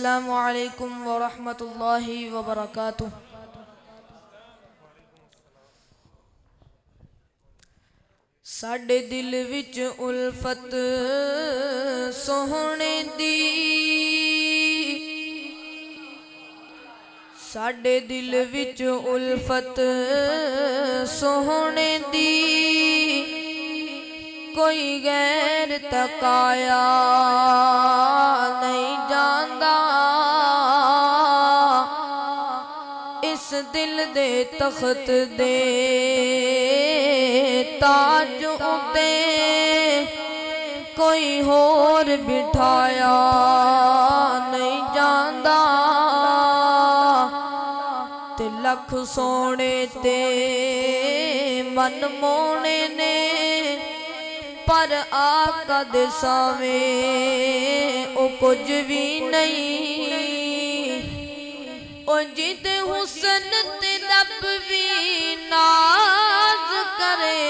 अस्सलामु अलैकुम व रहमतुल्लाहि व बरकातुह। साडे दिल विच उल्फत सोहणे दी, साडे दिल विच उल्फत सोहणे दी, कोई गैर तकाया नहीं जांदा। इस दिल दे तख्त दे ताज उते कोई होर बिठाया नहीं जांदा। ते लख सोने ते मन मोने ने, पर आका दे सावें ओ कुछ भी नहीं। ओ जिद हुसन ते रब भी नाज करे,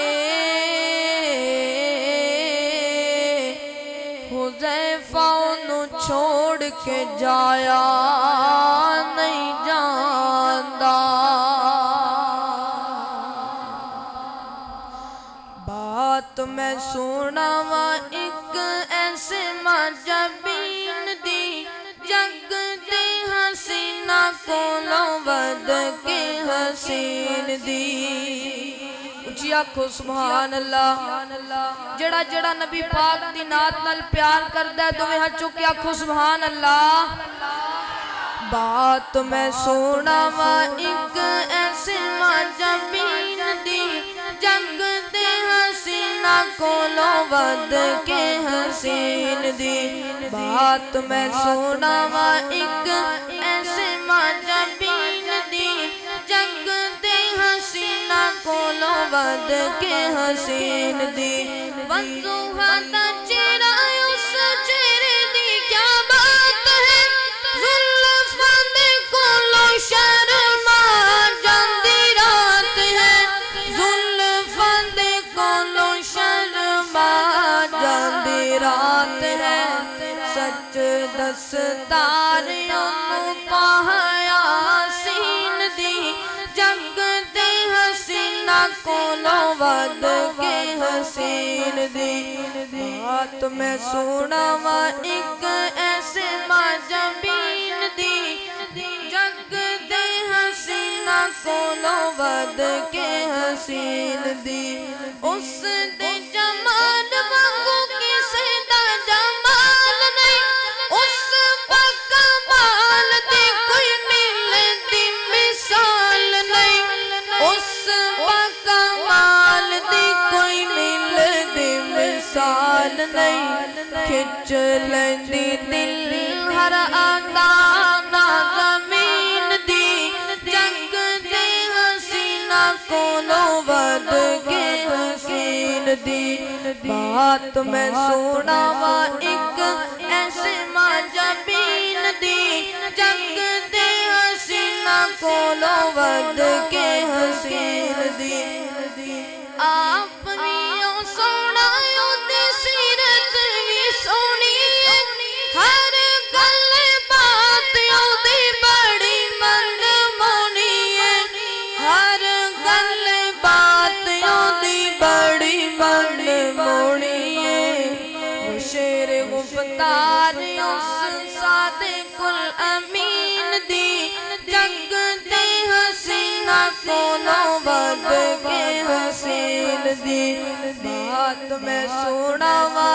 हुज़ैफा नू छोड़ के जाया नहीं जांदा। बात मैं सुनावा एक ऐसे माजबीन दी, जग दे हसीना कोलों वध के हसीन दी। उची आखो सुभान अल्लाह। जड़ा जड़ा नबी पाक दी नात नाल प्यार करदा है, दोवें हाथ चुक के आखो सुभान अल्लाह। बात मैं सुनावा एक ऐसे माजबीन दी, जग दे हसीना कोलों वध के हसीन दी। बात मैं सुनावा एक ऐसे माजबीन दी, जग दे हसीना कोलों वध के हसीन दी। वज़ूहा दा चेहरा उस चेहरे दी क्या बात है, ज़ुल्फ़ां दे कोलों शर्मा जांदी रात है, ज़ुल्फ़ां दे कोलों शर्मा जांदी रात है। सच दसदार ओनू कहाया सीन दी, जग दे हसीना कोलों वध के हसीन दी। बात मैं सुनावा एक ऐसे माजबीन दी, जग दे हसीना कोलों वध के हसीन दी। उस दे जमाल वांगू किसे दा जमाल नहीं, उस कमाल दी कोई मिलदी मिसाल नहीं, उस कमाल दी कोई मिलदी मिसाल नहीं। खिच लैंदी दिल हर आंदाना ज़मीन दी, जग दे हसीना कोलों वध के हसीन दी। बात मैं सुनावा एक ऐसे माजबीन दी, जग दे हसीना कोलों वध के हसीन दी। आप भी ओ सोना ओदी सीरत भी सोनी है, हर गल बात ओदी बड़ी मनमोनी है, हर गल बात ओदी बड़ी मनमोनी है। वो शेर गुफ्तार उस सादिकुल अमीन दी, जग दे हसीना कोलों वध के हसीन दी। बात मैं सुनावा